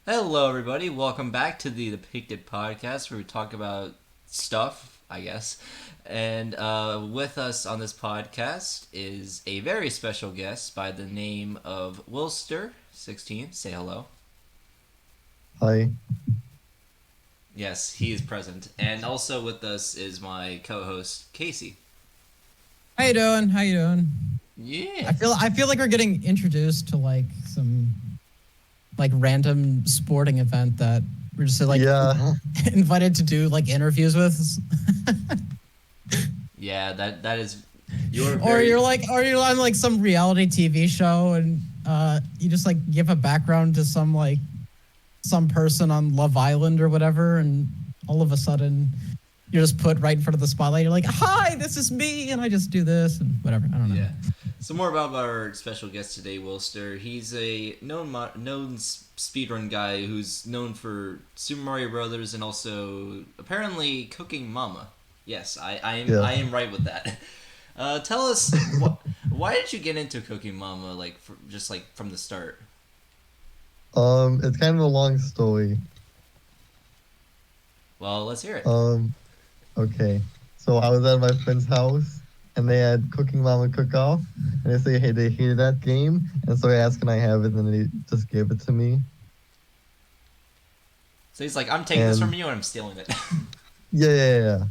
Hello, everybody. Welcome back to the dEPICted podcast, where we talk about stuff, I guess. And with us on this podcast is a very special guest by the name of Willster, 16. Say hello. Hi. Yes, he is present. And also with us is my co-host, Casey. How you doing? How you doing? Yeah. I feel like we're getting introduced to like some like random sporting event that we're just like Yeah. invited to do like interviews with. Yeah, that is... You're Or very... you're on like some reality TV show and you just like give a background to some person on Love Island or whatever, and all of a sudden you're just put right in front of the spotlight. You're like, "Hi, this is me," and I just do this and whatever. I don't know. Yeah. So more about our special guest today, Willster. He's a known speedrun guy who's known for Super Mario Brothers and also apparently Cooking Mama. Yes, I am right with that. Tell us why did you get into Cooking Mama just from the start? It's kind of a long story. Well, let's hear it. Okay. So I was at my friend's house and they had Cooking Mama Cook Off, and they say, hey, they hated that game, and so I asked, can I have it, and they just gave it to me. So he's like, I'm taking this And from you and I'm stealing it. yeah.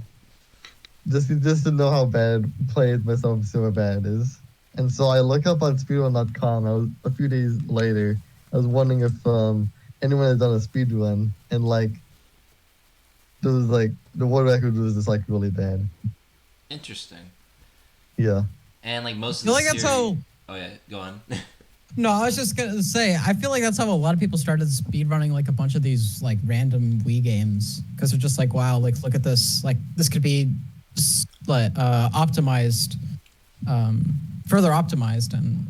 Just to know how bad play it myself, so bad it is. And so I look up on speedrun.com. I was a few days later. I was wondering if anyone had done a speedrun, and like there was like the world record was just like really bad. Interesting. Yeah. And like most I of feel the like that's series... how. Oh yeah, go on. No, I was just gonna say, I feel like that's how a lot of people started speedrunning like a bunch of these like random Wii games, because they're just like, wow, like look at this, like this could be optimized, further optimized, and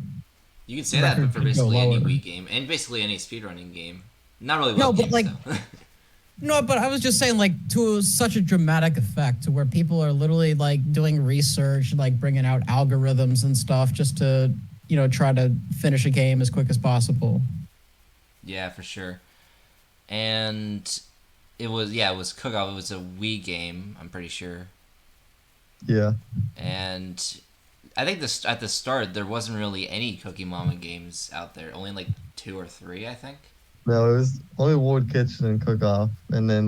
You can say that record for could go basically any lower. Wii game and basically any speedrunning game. Not really No, web but games like though. no, but I was just saying like to such a dramatic effect to where people are literally like doing research, like bringing out algorithms and stuff just to try to finish a game as quick as possible. Yeah, for sure. And it was Cook Off. It was a Wii game, I'm pretty sure. Yeah. And I think at the start there wasn't really any Cookie Mama games out there. Only like 2 or 3, I think. No, it was only World Kitchen and Cook Off, and then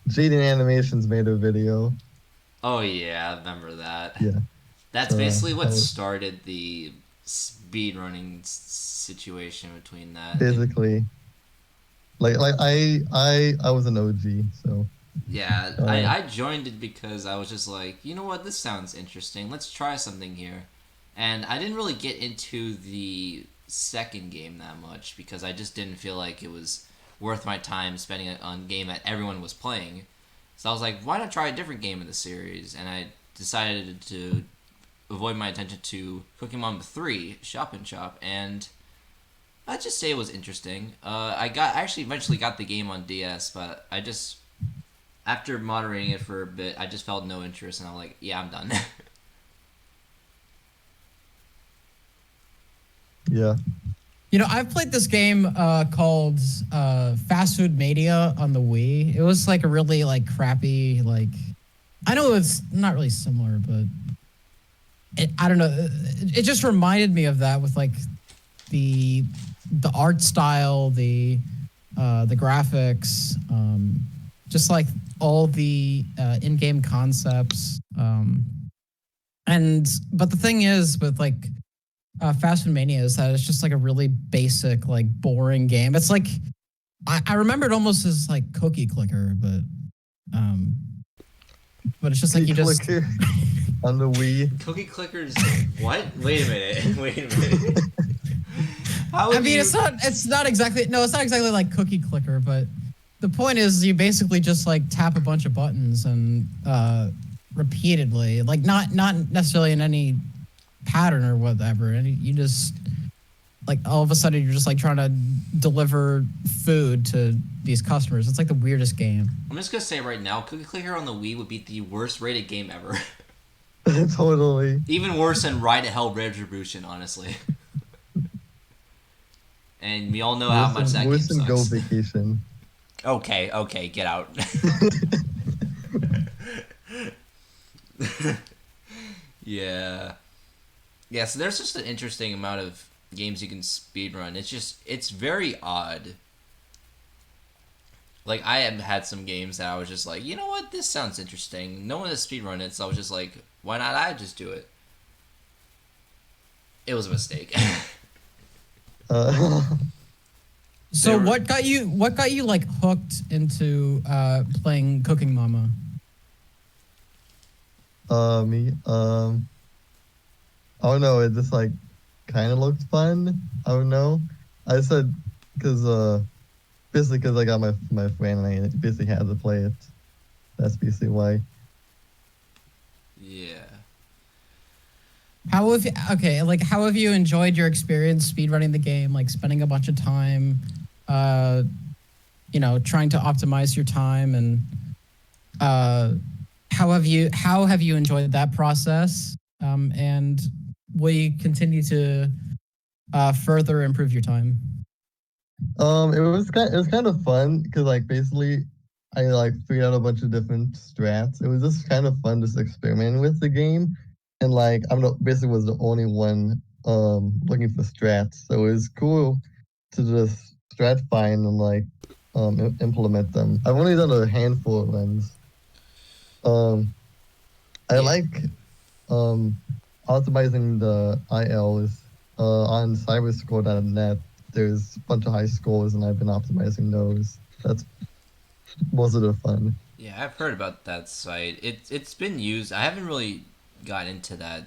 Jaden Animations made a video. Oh yeah, I remember that. Yeah. That's So basically that what was started the speedrunning situation between that. basically like I was an OG, so Yeah, uh I joined it because I was just like, you know what, this sounds interesting. Let's try something here. And I didn't really get into the second game that much because I just didn't feel like it was worth my time spending it on a game that everyone was playing. So I was like, why not try a different game in the series? And I decided to avoid my attention to Cooking Mama 3, Shop and Shop, and I'd just say it was interesting. I actually eventually got the game on DS, but I just after moderating it for a bit, I just felt no interest, and I'm like, yeah, I'm done. yeah. I've played this game called Fast Food Mania on the Wii. It was like a really like crappy like. I know it's not really similar, but I don't know. It just reminded me of that with like the art style, the graphics, just like all the in-game concepts. But the thing is with like Fast Food Mania is that it's just like a really basic, like boring game. It's like I remember it almost as like Cookie Clicker, um, but it's just like Cookie you just. Clicker on the Wii. Cookie Clickers, what? Wait a minute. Wait a minute. How would I mean, you? it's not exactly it's not exactly like Cookie Clicker, but the point is you basically just like tap a bunch of buttons and repeatedly, like not necessarily in any pattern or whatever, and you just like all of a sudden you're just like trying to deliver food to these customers. It's like the weirdest game. I'm just gonna say right now, Cookie Clicker on the Wii would be the worst rated game ever. Totally. Even worse than Ride to Hell Retribution, honestly. and we all know how much that game Worse than Go sucks. Vacation. Okay, get out. Yeah. Yeah, so there's just an interesting amount of games you can speedrun. It's very odd. Like, I have had some games that I was just like, you know what, this sounds interesting. No one has speedrun it, so I was just like, why not I just do it? It was a mistake. So were- what got you like hooked into playing Cooking Mama? Me. I don't know. It just like kind of looked fun. I don't know. I said because basically because I got my friend and I basically had to play it. That's basically why. Yeah. How have you enjoyed your experience speedrunning the game, like spending a bunch of time trying to optimize your time, and how have you enjoyed that process? And will you continue to further improve your time? It was kind of fun because like basically I like figured out a bunch of different strats. It was just kind of fun just experimenting with the game, and like I'm not basically was the only one looking for strats, so it was cool to just strat find and like implement them. I've only done a handful of runs. Um, I Yeah. like um optimizing the ILs on cyberscore.net. There's a bunch of high scores, and I've been optimizing those. That's most of the fun. Yeah, I've heard about that site. It's been used. I haven't really got into that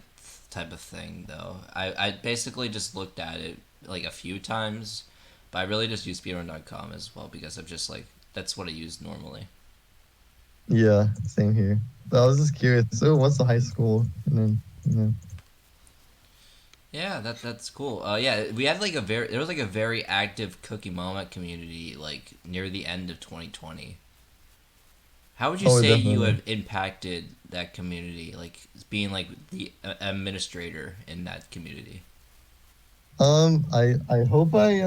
type of thing though. I basically just looked at it like a few times, but I really just use speedrun.com as well because I'm just like that's what I use normally. Yeah, same here. But I was just curious. So, what's the high school? And then, Yeah, that's cool. Yeah, we had like there was like a very active Cookie Mama community like near the end of 2020. How would you oh, say you definitely. have impacted that community, like being like the administrator in that community? I hope I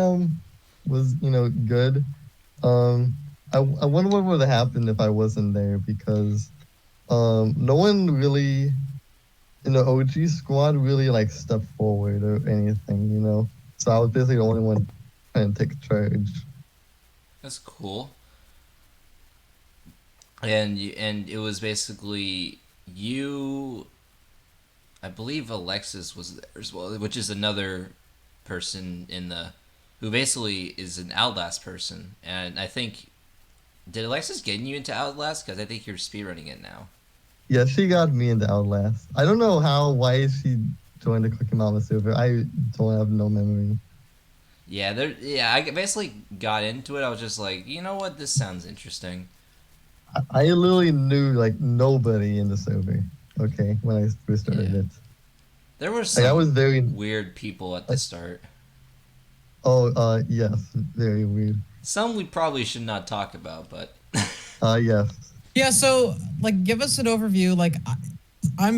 was good. Um, I wonder what would have happened if I wasn't there because no one really in the OG squad really like stepped forward or anything, you know. So I was basically the only one trying to take charge. That's cool. And it was basically you. I believe Alexis was there as well, which is another person in the who basically is an Outlast person. And I think did Alexis get you into Outlast? Because I think you're speedrunning it now. Yeah, she got me into Outlast. I don't know why she joined the Cookie Mama server. I don't have no memory. Yeah, I basically got into it. I was just like, you know what, this sounds interesting. I literally knew like nobody in the server. Okay, when I first started Yeah, it, there were like I was some very. weird people at the start. Oh, yes, very weird. Some we probably should not talk about, but Yes. Yeah, so like give us an overview. Like I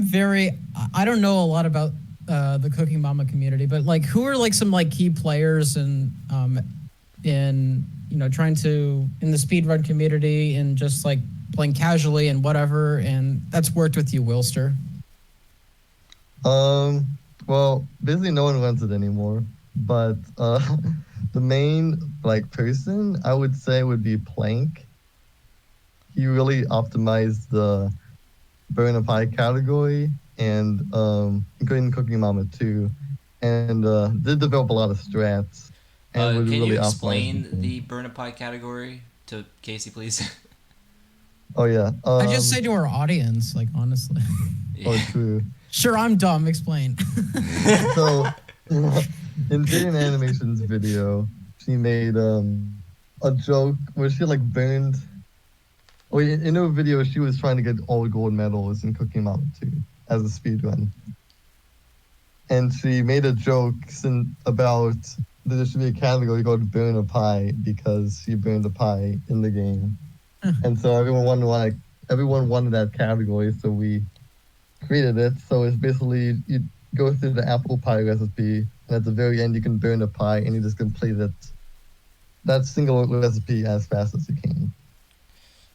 don't know a lot about the Cooking Mama community, but like who are like some like key players and in trying to in the speedrun community and just like playing casually and whatever, and that's worked with you, Willster. Um. Well, basically, no one runs it anymore. But the main like person I would say would be Plank. He really optimized the burn a pie category and including Cooking Mama too, and did develop a lot of strats and would can you really optimize the explain game. the burn a pie category to Casey, please? Oh yeah. I just say to our audience, like honestly. Yeah. Oh true. Sure, I'm dumb. Explain. So in Jaden Animation's video, she made a joke where she like burned. Oh, in her video, she was trying to get all gold medals in Cooking Mama 2 as a speedrun. And she made a joke about there should be a category called Burn a Pie because she burned a pie in the game. And so everyone wanted that category, so we created it. So it's basically you go through the apple pie recipe and at the very end you can burn a pie, and you just complete it. That single recipe as fast as you can.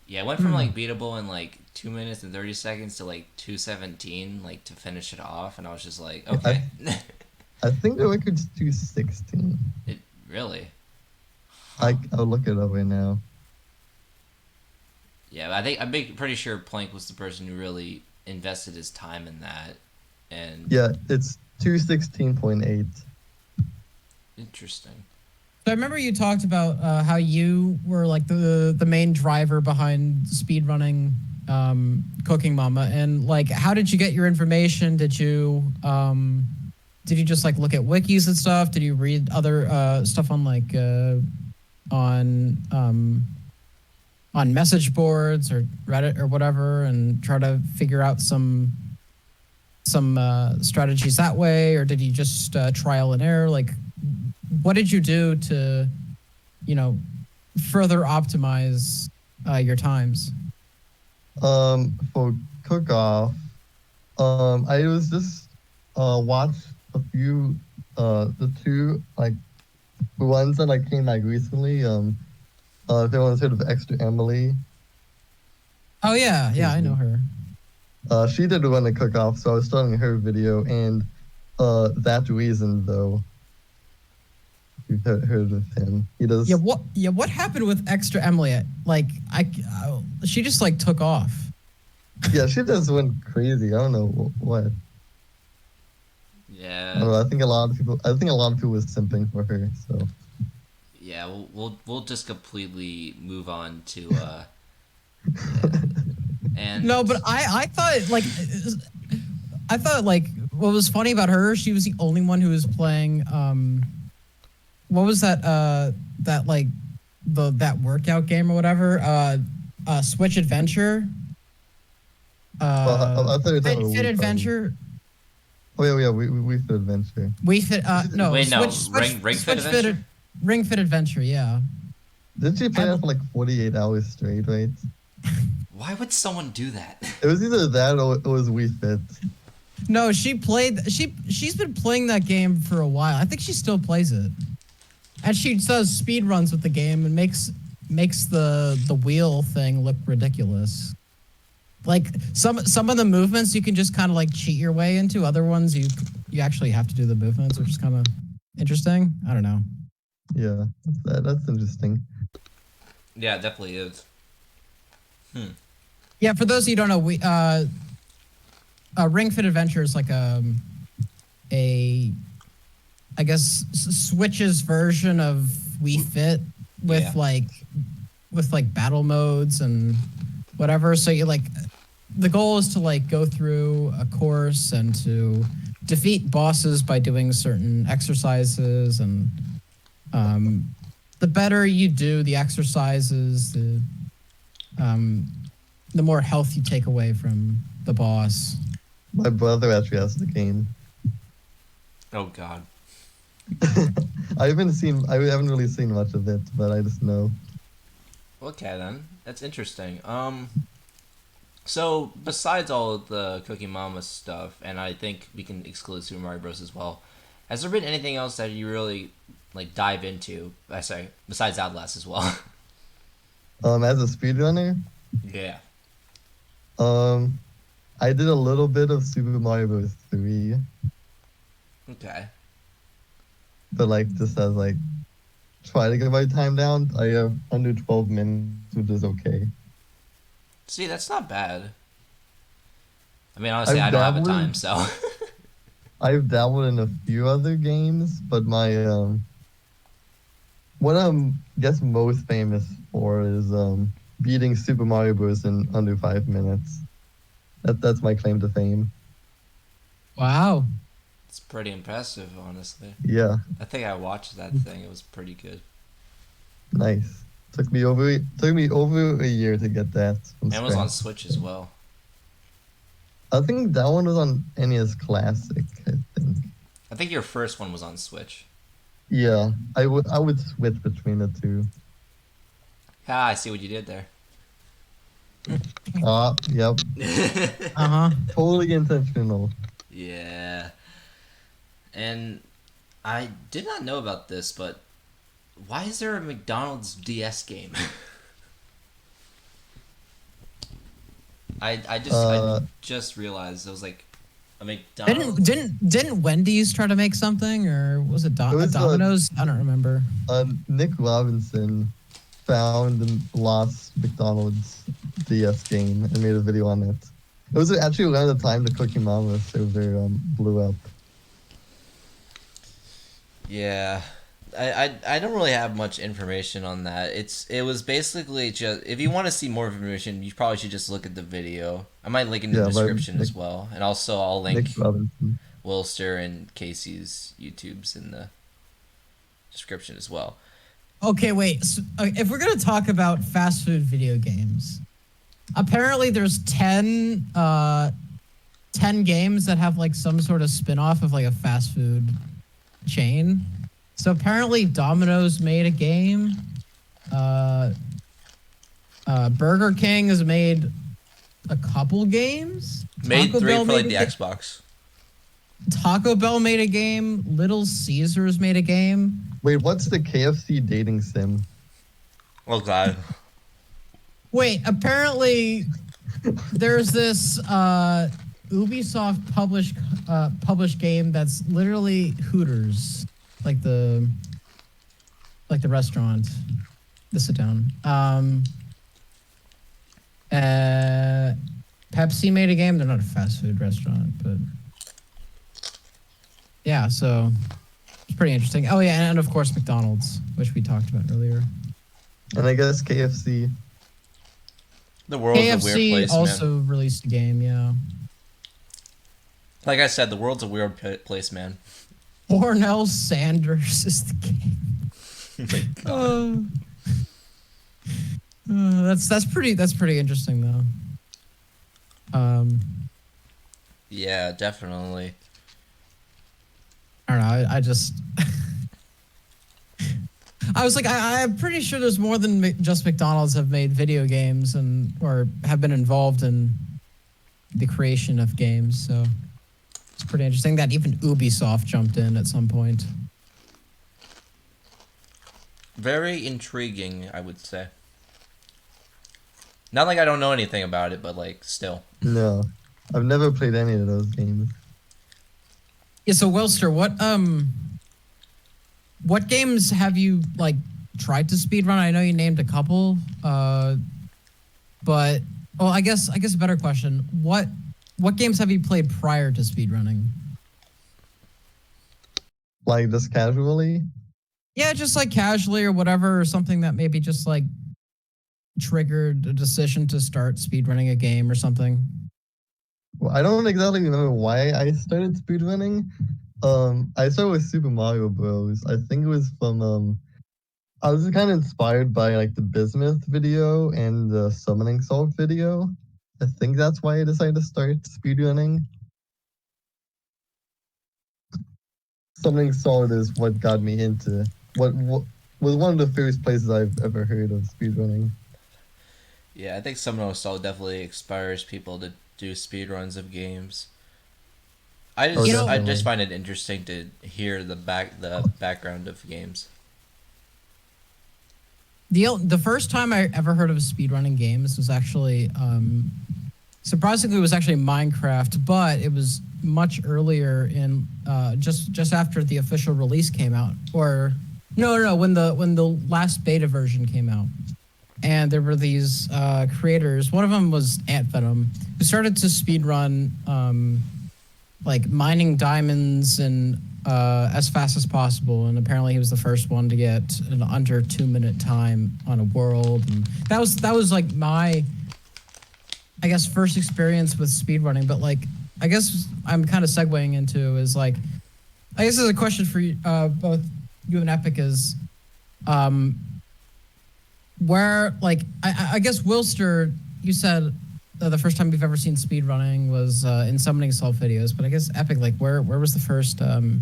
Yeah, it went from like beatable in like 2 minutes and 30 seconds to like 2:17, like to finish it off, and I was just like, okay. I think the record's 2:16. It really. I'll look it up right now. Yeah, pretty sure Plank was the person who really invested his time in that, and Yeah, it's 2:16.8. interesting. So I remember you talked about how you were like the main driver behind speedrunning Cooking Mama, and like how did you get your information? Did you just like look at wikis and stuff? Did you read other stuff on like on message boards or Reddit or whatever, and try to figure out some strategies that way, or did you just trial and error? Like, what did you do to, further optimize your times? For cook-off, I was just watched a few the two like ones that like came like recently. If anyone's heard of Extra Emily. Oh yeah, I know her. She did run a cook-off, so I was starting her video, and That Reason though. You've heard of him. He does. What happened with Extra Emily? Like she just like took off. Yeah, she just went crazy. I don't know what. Yeah. I don't know, I think a lot of people was simping for her. So. Yeah, we'll just completely move on to and No, but I thought like what was funny about her, she was the only one who was playing what was that like that workout game or whatever, Switch Adventure. Well, I thought you were talking about Fit Adventure. Oh yeah, we Fit Adventure. We Fit no. Wait, no, Switch Ring Fit Adventure? Ring Fit Adventure, yeah. Didn't she play that for like 48 hours straight, right? Why would someone do that? It was either that or it was Wii Fit. No, she's been playing that game for a while. I think she still plays it. And she does speed runs with the game and makes the wheel thing look ridiculous. Like some of the movements you can just kind of like cheat your way into. Other ones you actually have to do the movements, which is kind of interesting. I don't know. Yeah, that's interesting. Yeah, it definitely is. Yeah, for those of you who don't know, we Ring Fit Adventure is like a I guess Switch's version of Wii Fit with like battle modes and whatever. So you like the goal is to like go through a course and to defeat bosses by doing certain exercises, and the better you do the exercises, the more health you take away from the boss. My brother actually has the game. Oh God. I haven't really seen much of it, but I just know. Okay then, that's interesting. So besides all of the Cookie Mama stuff, and I think we can exclude Super Mario Bros. As well, has there been anything else that you really like dive into? Besides Outlast as well. As a speedrunner, Yeah. I did a little bit of Super Mario Bros. 3, Okay. but like just as like try to get my time down. I have under 12 minutes, which is okay. See, that's not bad. I mean, honestly, I don't have the time, so. I've dabbled in a few other games, but my what I'm guess most famous for is beating Super Mario Bros. In under 5 minutes. That's my claim to fame. Wow. It's pretty impressive, honestly. Yeah, I think I watched that thing. It was pretty good. nice. Took me over a year to get that. And it was on Switch as well. I think that one was on NES Classic. I think. I think your first one was on Switch. Yeah, I would switch between the two. Ah, I see what you did there. Yep. Uh-huh. Totally intentional. Yeah. And I did not know about this, but why is there a McDonald's DS game? I just realized it was like a McDonald's. Didn't Wendy's try to make something, or was it, It was, Domino's? I don't remember. Nick Robinson found and lost McDonald's DS game and made a video on it. It was actually around the time the Cookie Mama server blew up. Yeah, I don't really have much information on that. It was basically just, if you want to see more information, you probably should just look at the video. I might link in the description as well, and also I'll link Willster and Casey's YouTubes in the description as well. Okay, wait. So, if we're gonna talk about fast food video games, apparently there's 10 games that have like some sort of spin-off of like a fast food chain. So apparently Domino's made a game. Burger King has made a couple games. Made Taco 3 Bell for like made the Xbox. Taco Bell made a game. Little Caesars made a game. Wait, what's the KFC dating sim? Oh god. Wait, apparently there's this Ubisoft published game that's literally Hooters, like the restaurant, the sit down. Pepsi made a game. They're not a fast food restaurant, but yeah, so it's pretty interesting. Oh yeah, and of course McDonald's, which we talked about earlier. And I guess KFC. The world's a weird place, also man. released a game, yeah. Like I said, the world's a weird place, man. Cornell Sanders is the game. Oh my God. That's pretty interesting though. Yeah, definitely. I don't know. I just I was like, I'm pretty sure there's more than just McDonald's have made video games or have been involved in the creation of games. So it's pretty interesting that even Ubisoft jumped in at some point. Very intriguing, I would say. Not like I don't know anything about it, but like still. No, I've never played any of those games. Yeah. So Willster, what games have you like tried to speedrun? I know you named a couple, but I guess a better question: what games have you played prior to speedrunning? Like just casually? Yeah, just like casually or whatever, or something that maybe just like triggered a decision to start speedrunning a game or something. Well, I don't exactly remember why I started speedrunning. I started with Super Mario Bros. I think it was from I was kind of inspired by like the Bismuth video and the Summoning Salt video. I think that's why I decided to start speedrunning. Summoning Salt is what got me into what was one of the first places I've ever heard of speedrunning. Yeah, I think Summoning Salt definitely inspires people to do speedruns of games. I just find it interesting to hear the background of games. The first time I ever heard of speedrunning games was actually surprisingly it was actually Minecraft, but it was much earlier in just after the official release came out, or no when the last beta version came out. And there were these creators. One of them was Ant Venom, who started to speedrun like mining diamonds and as fast as possible. And apparently he was the first one to get an under 2-minute time on a world. And that was like my, I guess, first experience with speedrunning. But like, I guess I'm kind of segueing into is like, I guess there's a question for you, both you and Epic is, where, like, I guess Willster, you said the first time you've ever seen speedrunning was in Summoning Salt videos, but I guess Epic, like, where was the first? That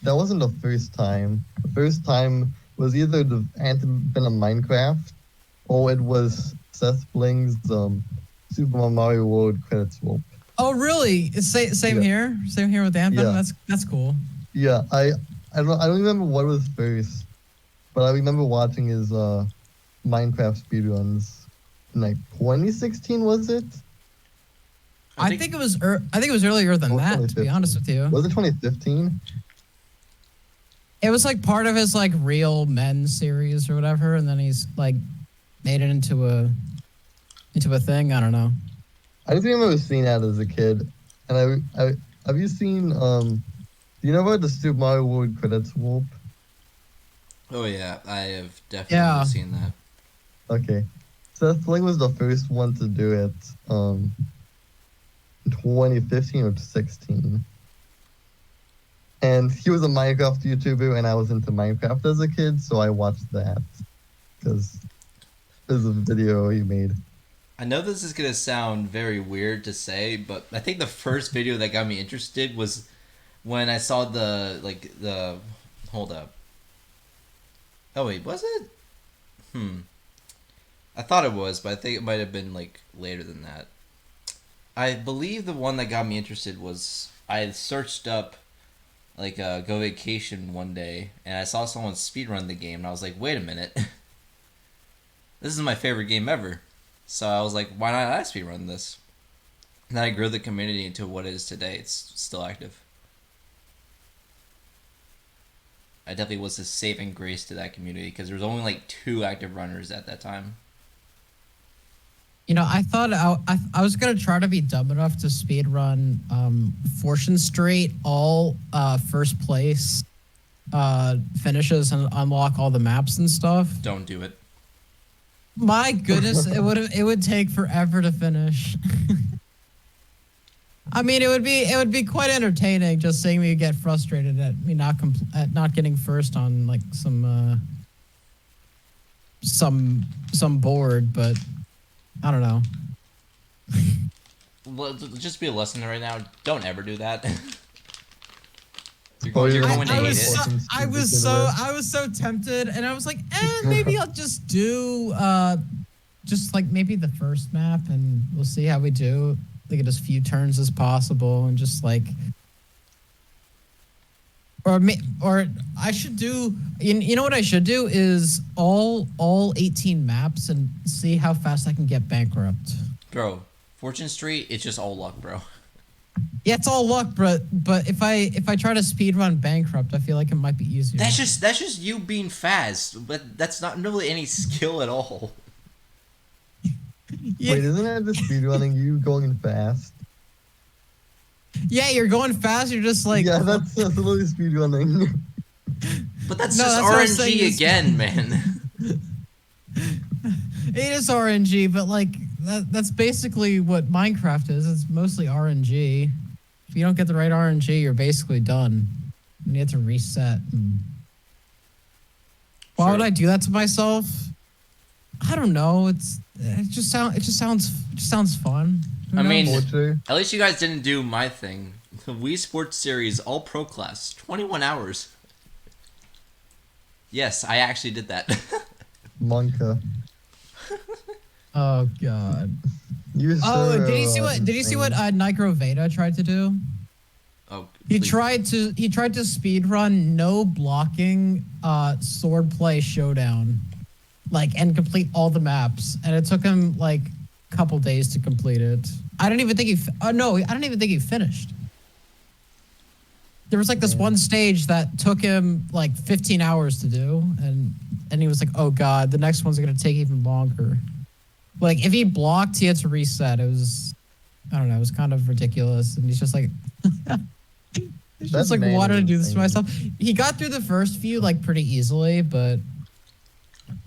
wasn't the first time. The first time was either the Anthem Venom Minecraft, or it was Seth Bling's Super Mario World credits roll. Oh, really? It's same here. Same here with Anthem. Yeah. That's cool. Yeah, I don't remember what was first, but I remember watching his Minecraft speedruns in like 2016, was it? I think it was earlier than Or that, to be honest with you. Was it 2015? It was like part of his like Real Men series or whatever, and then he's like made it into a thing. I don't know. I just remember seeing that as a kid. And I have you seen do you know about the Super Mario World credits warp? Oh yeah, I have definitely seen that. Okay. Seth Fling was the first one to do it in 2015 or 16. And he was a Minecraft YouTuber, and I was into Minecraft as a kid, so I watched that because there's a video he made. I know this is gonna sound very weird to say, but I think the first video that got me interested was when I saw the hold up. Oh wait, was it? I thought it was, but I think it might have been like later than that. I believe the one that got me interested was I searched up like Go Vacation one day, and I saw someone speedrun the game, and I was like, wait a minute. This is my favorite game ever. So I was like, why not I speedrun this? And then I grew the community into what it is today. It's still active. I definitely was a saving grace to that community because there was only like 2 active runners at that time. You know, I thought I was gonna try to be dumb enough to speedrun Fortune Street all first place finishes and unlock all the maps and stuff. Don't do it. My goodness, it would take forever to finish. I mean, it would be quite entertaining just seeing me get frustrated at me at not getting first on like some board, but I don't know. Well, just be a lesson right now. Don't ever do that. You're Oh, going, you're you're going going to to hate it. I was so tempted, and I was like, maybe I'll just do just like maybe the first map, and we'll see how we do. Like as few turns as possible, and just like, or I should do. You know what I should do is all 18 maps and see how fast I can get bankrupt. Bro, Fortune Street, it's just all luck, bro. Yeah, it's all luck, but if I try to speedrun bankrupt, I feel like it might be easier. That's just you being fast, but that's not really any skill at all. Yeah. Wait, isn't that the speedrunning you going fast? Yeah, you're going fast. You're just like Yeah, that's literally speedrunning. But that's No, just that's what I'm saying RNG is- again, man. it is RNG, but like that's basically what Minecraft is. It's mostly RNG. If you don't get the right RNG, you're basically done. And you have to reset. Why would I do that to myself? I don't know. It just sounds fun. Who I mean, knows? Vulture. At least you guys didn't do my thing. The Wii Sports Series All Pro class, 21 hours. Yes, I actually did that. Monka. Oh god. You Oh, sure did you see what Nigro Veda tried to do? Oh, He please. tried to speedrun no blocking swordplay showdown, like, and complete all the maps, and it took him like a couple days to complete it. I don't even think he finished. There was like this one stage that took him like 15 hours to do, and he was like, "Oh God, the next one's gonna take even longer." Like if he blocked, he had to reset. It was, I don't know, it was kind of ridiculous, and he's just like. It's just like, why did I do this to myself? He got through the first few like pretty easily, but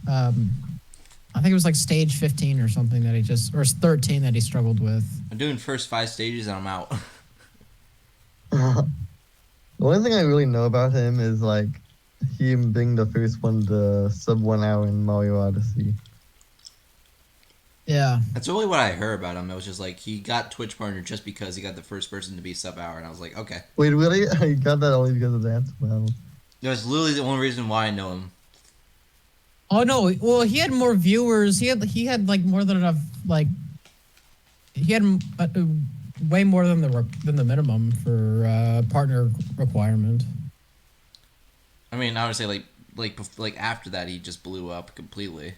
I think it was like stage 15 or something that or 13 that he struggled with. I'm doing first 5 stages and I'm out. The only thing I really know about him is like him being the first one to sub 1 hour in Mario Odyssey. Yeah. That's really what I heard about him. It was just like he got Twitch partner just because he got the first person to be sub hour, and I was like, okay. Wait, really? I got that only because of that? Wow. That's literally the only reason why I know him. Oh no! Well, he had more viewers. He had like more than enough. Like he had way more than the minimum for partner requirement. I mean, I would say like after that, he just blew up completely.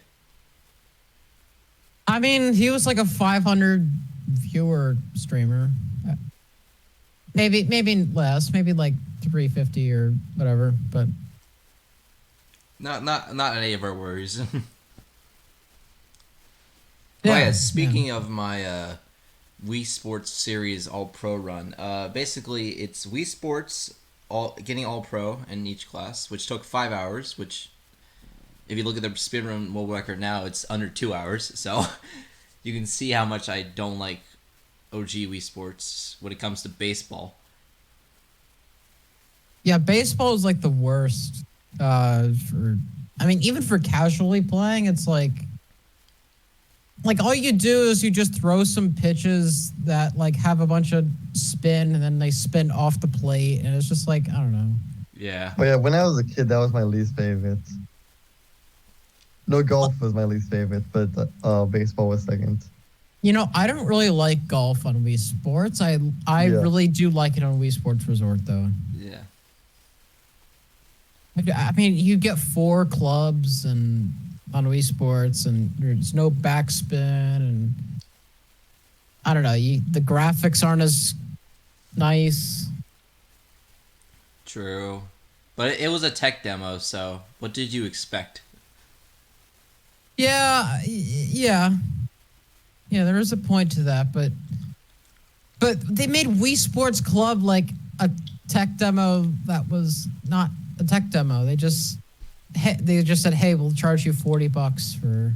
I mean, he was like a 500 viewer streamer. Maybe less, maybe like 350 or whatever, but Not any of our worries. yeah. Speaking of my Wii Sports Series All Pro run, basically it's Wii Sports getting All Pro in each class, which took 5 hours. Which, if you look at the speedrun world record now, it's under 2 hours. So you can see how much I don't like OG Wii Sports when it comes to baseball. Yeah, baseball is like the worst. Even for casually playing, it's like all you do is you just throw some pitches that like have a bunch of spin and then they spin off the plate and it's just like, I don't know. Yeah. Oh yeah, when I was a kid, that was my least favorite. No, golf was my least favorite, but baseball was second. You know, I don't really like golf on Wii Sports. I really do like it on Wii Sports Resort though. Yeah. I mean, you get 4 clubs and on Wii Sports, and there's no backspin, and I don't know. The graphics aren't as nice. True, but it was a tech demo, so what did you expect? Yeah. There is a point to that, but they made Wii Sports Club like a tech demo that was not a tech demo. They just said, "Hey, we'll charge you $40 for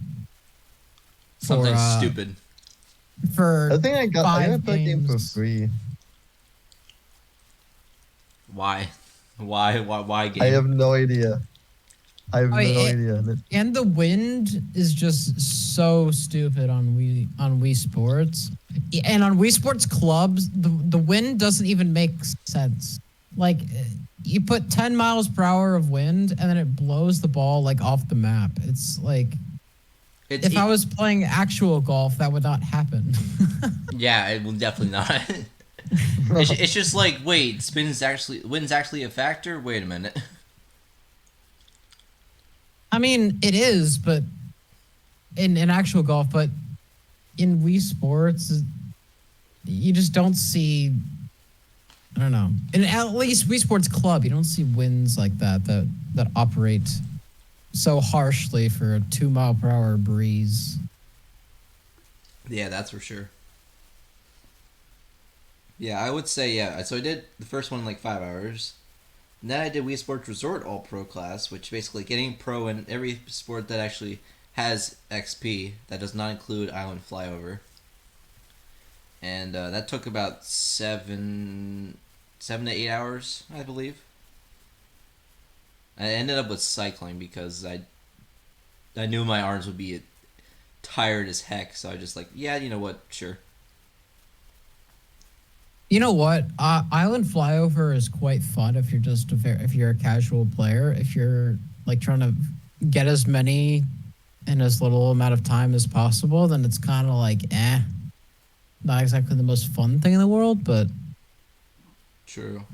Something stupid." For I think I got that game for free. Why game? I have no idea. I have no idea. And the wind is just so stupid on Wii Sports, and on Wii Sports Clubs, the wind doesn't even make sense. Like, you put 10 miles per hour of wind, and then it blows the ball like off the map. It's like, if I was playing actual golf, that would not happen. Yeah, it will definitely not. It's just like, wait, wind's actually a factor? Wait a minute. I mean, it is, but in actual golf, but in Wii Sports, you just don't see. I don't know. In at least Wii Sports Club, you don't see winds like that operate so harshly for a 2 mile per hour breeze. Yeah, that's for sure. Yeah, I would say, yeah. So I did the first one in like 5 hours. And then I did Wii Sports Resort All Pro class, which basically getting pro in every sport that actually has XP, that does not include Island Flyover. And that took about 7 to 8 hours, I believe. I ended up with cycling because I knew my arms would be tired as heck, so I just like, yeah, you know what, sure. You know what? Island Flyover is quite fun if you're a casual player. If you're like trying to get as many in as little amount of time as possible, then it's kind of like, not exactly the most fun thing in the world, but true.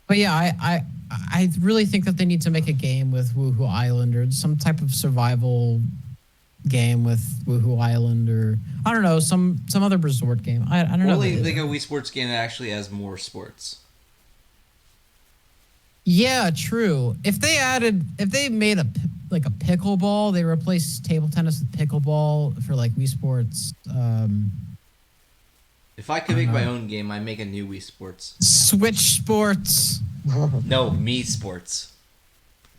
But yeah, I really think that they need to make a game with Woohoo Island, or some type of survival game with Woohoo Island, or I don't know, some other resort game. I don't know. Really, like a Wii Sports game that actually has more sports. Yeah, true. If they made a pickleball, they replaced table tennis with pickleball for like Wii Sports. If I could make my own game, I'd make a new Wii Sports. Switch Sports. No, Me Sports.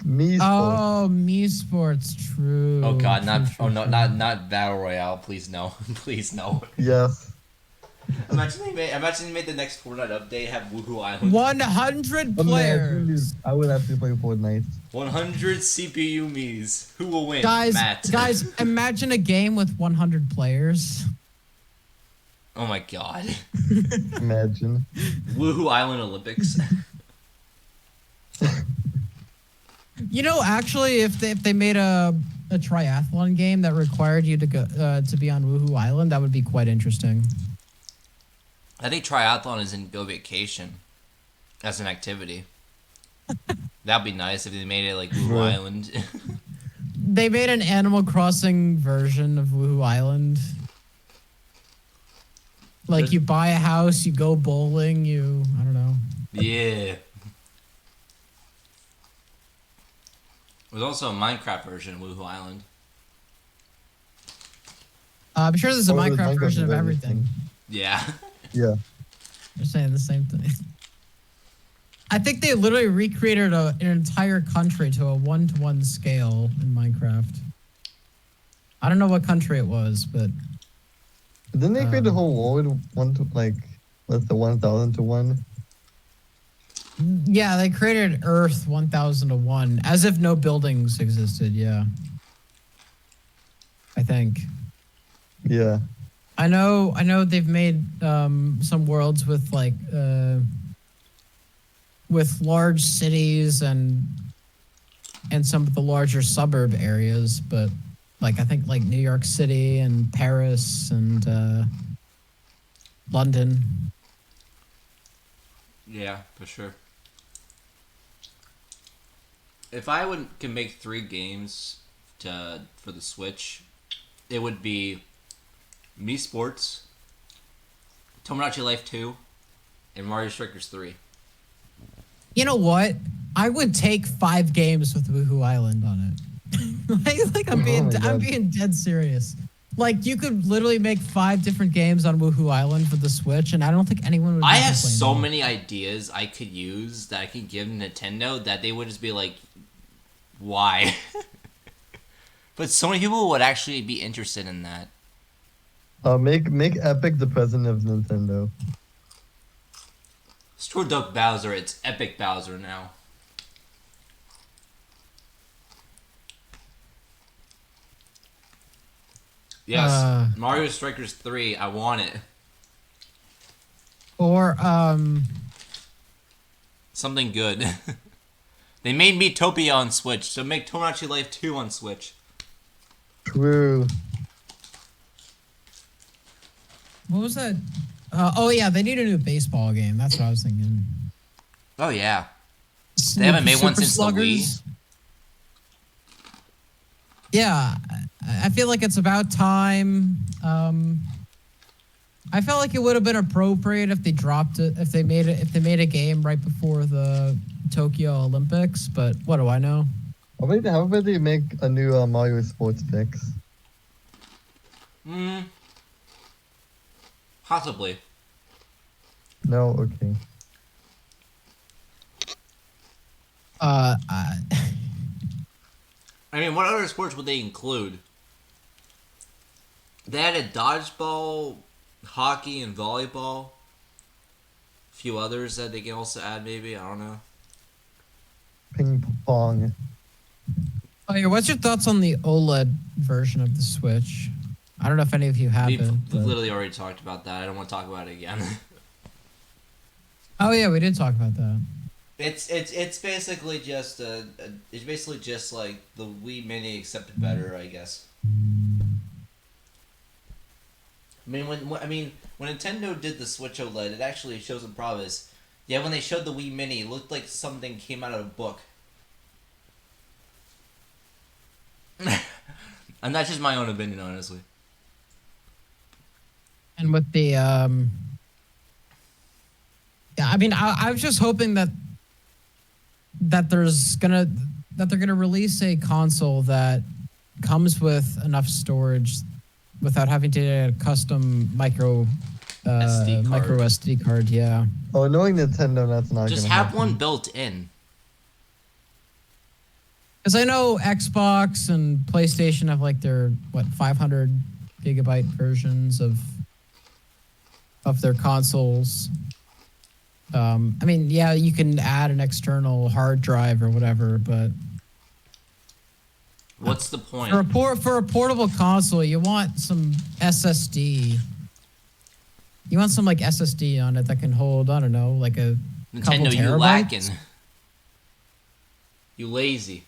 Me Sports. Oh, Me Sports. True. Oh God, True. not Battle Royale. Please no, please no. Yes. Imagine they made the next Fortnite update have Woohoo Island. 100 players. I would have to play Fortnite. 100 CPU Miis. Who will win? Guys, Matt. imagine a game with 100 players. Oh my God. Imagine. Woohoo Island Olympics. You know, actually, if they made a triathlon game that required you to go to be on Woohoo Island, that would be quite interesting. I think triathlon is in Go Vacation as an activity. That'd be nice if they made it like Woohoo Sure. Island. They made an Animal Crossing version of Woohoo Island. Like you buy a house, you go bowling, I don't know. Yeah. There's also a Minecraft version of Woohoo Island. I'm sure there's a Oh, there's Minecraft Minecraft version of of everything. Yeah. Yeah. They're saying the same thing. I think they literally recreated an entire country to a 1-to-1 scale in Minecraft. I don't know what country it was, but Didn't they create the whole world what's the 1,000 to 1? yeah, they created Earth 1,000 to 1, as if no buildings existed. Yeah, I think. Yeah. I know they've made some worlds with with large cities and some of the larger suburb areas, but I think New York City and Paris and London. Yeah, for sure. If I can make 3 games for the Switch, it would be Me Sports, Tomodachi Life 2, and Mario Strikers 3. You know what? I would take 5 games with Woohoo Island on it. I'm being dead serious. Like you could literally make 5 different games on Woohoo Island for the Switch, and I don't think anyone would. I have so many ideas I could use that I could give Nintendo that they would just be like, "Why?" But so many people would actually be interested in that. Make Epic the president of Nintendo. Screw Duck Bowser, it's Epic Bowser now. Yes, Mario Strikers 3, I want it. Or something good. They made Miitopia on Switch, so make Tomodachi Life 2 on Switch. True. what was that? Oh yeah, they need a new baseball game. That's what I was thinking. Oh yeah. They haven't made one since the Wii. Yeah, I feel like it's about time. I felt like it would have been appropriate if they dropped it, if they made a game right before the Tokyo Olympics. But what do I know? How about they make a new Mario Sports Fix? Possibly. No, okay. I mean, what other sports would they include? They added dodgeball, hockey, and volleyball. A few others that they can also add, maybe. I don't know. Ping pong. Oh yeah, what's your thoughts on the OLED version of the Switch? I don't know if any of you have it. We've but- literally already talked about that. I don't want to talk about it again. Oh yeah, we did talk about that. It's basically just like the Wii Mini except better, I guess. I mean, when Nintendo did the Switch OLED, it actually shows some promise. Yeah, when they showed the Wii Mini, it looked like something came out of a book. And that's just my own opinion, honestly. And with the yeah, I mean, I was just hoping that they're gonna release a console that comes with enough storage without having to get a custom micro SD card. Yeah. Oh, knowing Nintendo, that's not Just gonna have happen. one built in. Because I know Xbox and PlayStation have like their 500 gigabyte versions of their consoles. I mean, yeah, you can add an external hard drive or whatever, but What's the point? for a portable console, you want some SSD. You want some like SSD on it that can hold, I don't know, like a couple Nintendo, you terabytes? lacking. You lazy.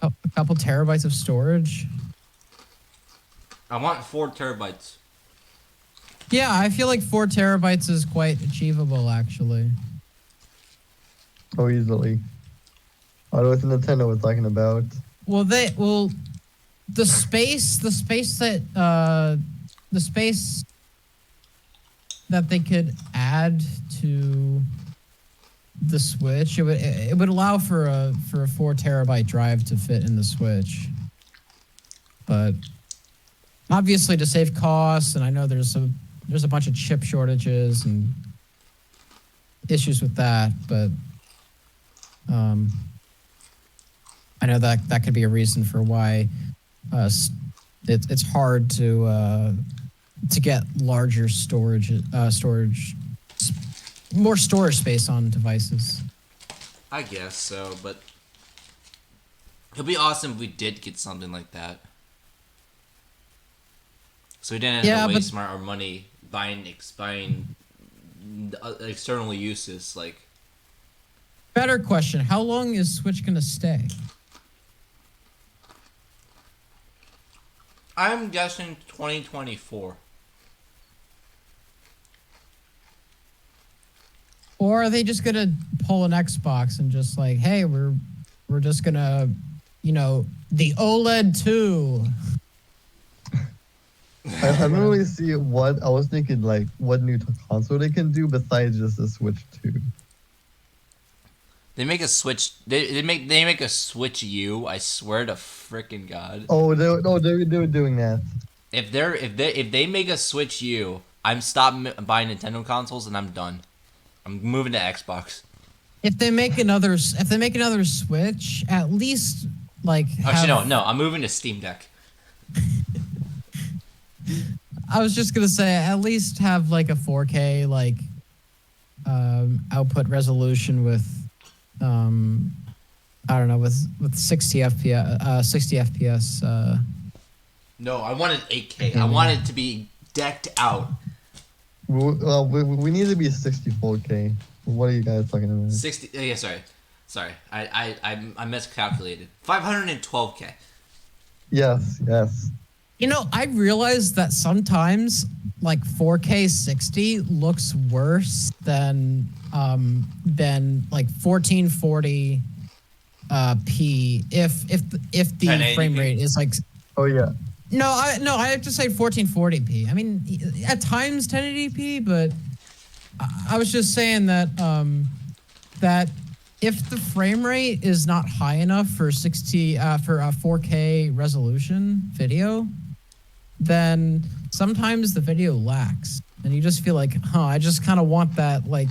A couple terabytes of storage. I want 4 terabytes. Yeah, I feel like 4 terabytes is quite achievable, actually. Oh, easily. Oh, it was Nintendo we're talking about. Well, the space that they could add to the Switch, it would allow for a 4 terabyte drive to fit in the Switch, but obviously to save costs, and I know there's a bunch of chip shortages and issues with that, but I know that could be a reason for why it's hard to get larger more storage space on devices. I guess so, but it'd be awesome if we did get something like that. So we didn't have to waste our money buying external uses. Like, better question: how long is Switch gonna stay? I'm guessing 2024. Or are they just gonna pull an Xbox and just like, hey, we're just gonna, the OLED 2. I don't really see what I was thinking, like what new console they can do besides just the Switch 2. They make a Switch. They make a Switch U. I swear to frickin' God. Oh, they were doing that. If they make a Switch U, I'm stopping buying Nintendo consoles and I'm done. I'm moving to Xbox. If they make another Switch, at least like. Actually, no. I'm moving to Steam Deck. I was just gonna say, at least have like a 4K output resolution with, I don't know, with 60 FPS. No, I wanted 8K. I wanted to be decked out. Well, we need to be 64K. What are you guys talking about? 60. Yeah, sorry. I miscalculated. 512K. Yes. I realized that sometimes like 4K 60 looks worse than like 1440 p if the frame rate is like. Oh yeah. No, I have to say 1440p. I mean, at times 1080p, but I was just saying that that if the frame rate is not high enough for 4K resolution video, then sometimes the video lacks, and you just feel like, I just kind of want that, like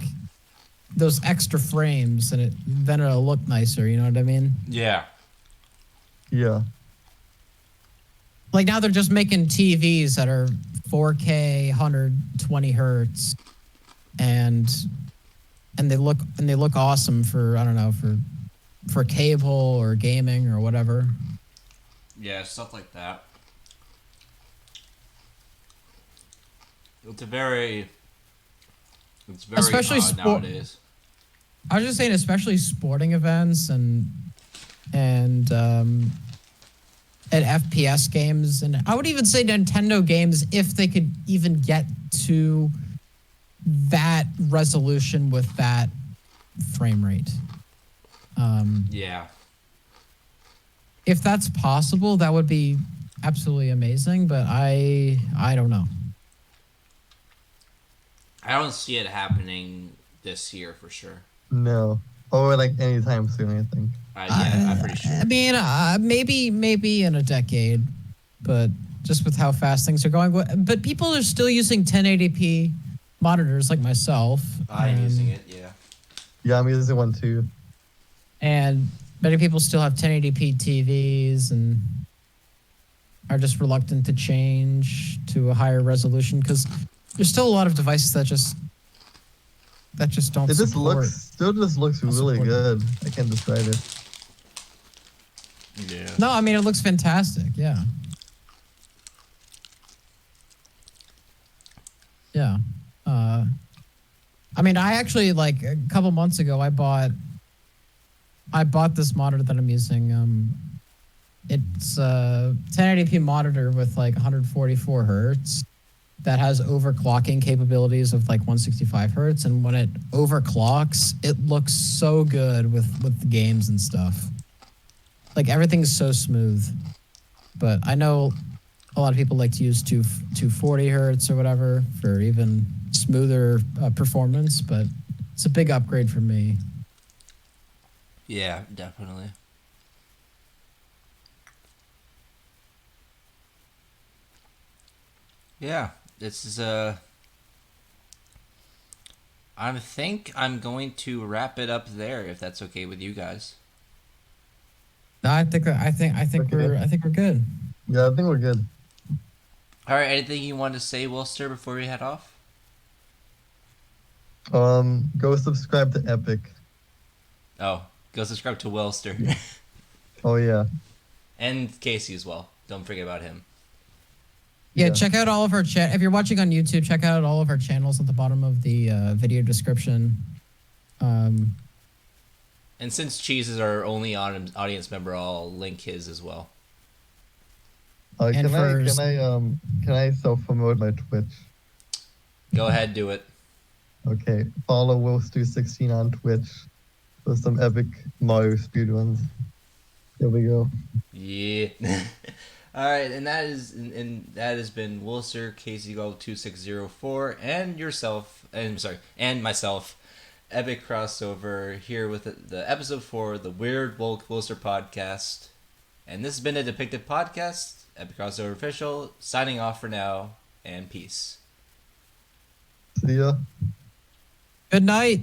those extra frames, and then it'll look nicer. You know what I mean? Yeah. Yeah. Like now they're just making TVs that are 4K, 120 hertz, and they look awesome for, I don't know, for cable or gaming or whatever. Yeah, stuff like that. It's very especially odd nowadays. I was just saying, especially sporting events and FPS games, and I would even say Nintendo games, if they could even get to that resolution with that frame rate. Yeah. If that's possible, that would be absolutely amazing, but I don't know. I don't see it happening this year for sure. No. Or like anytime soon, I think. Yeah, I'm pretty sure. I mean, maybe in a decade, but just with how fast things are going. But people are still using 1080p monitors, like myself. I'm using it, yeah. Yeah, I'm using one too. And many people still have 1080p TVs and are just reluctant to change to a higher resolution because there's still a lot of devices that just don't support. Still just looks really good. I can't describe it. Yeah. No, I mean, it looks fantastic. Yeah. Yeah. I mean, I actually, like, a couple months ago, I bought this monitor that I'm using. It's a 1080p monitor with like 144 hertz that has overclocking capabilities of like 165 hertz, and when it overclocks, it looks so good with the games and stuff. Like everything's so smooth. But I know a lot of people like to use 240 hertz or whatever for even smoother performance, but it's a big upgrade for me. Yeah, definitely. Yeah, this is I think I'm going to wrap it up there if that's okay with you guys. No, I think we're good. Yeah, I think we're good. All right, anything you want to say, Willster, before we head off? Go subscribe to Epic. Oh, go subscribe to Willster. Oh yeah. And Casey as well. Don't forget about him. Yeah, Yeah. check out all of our chat. If you're watching on YouTube, check out all of our channels at the bottom of the video description. And since Cheese is our only audience member, I'll link his as well. And Can I self promote my Twitch? Go ahead, do it. Okay, follow Willster16 on Twitch for some epic Mario speedruns. Here we go. Yeah. All right, and that has been Willster, Casey Gold 2604, and yourself, and myself, Epic Crossover here with the episode 4, the Weird Woke Willster podcast, and this has been a dEPICted podcast, Epic Crossover official, signing off for now, and peace. See ya. good night.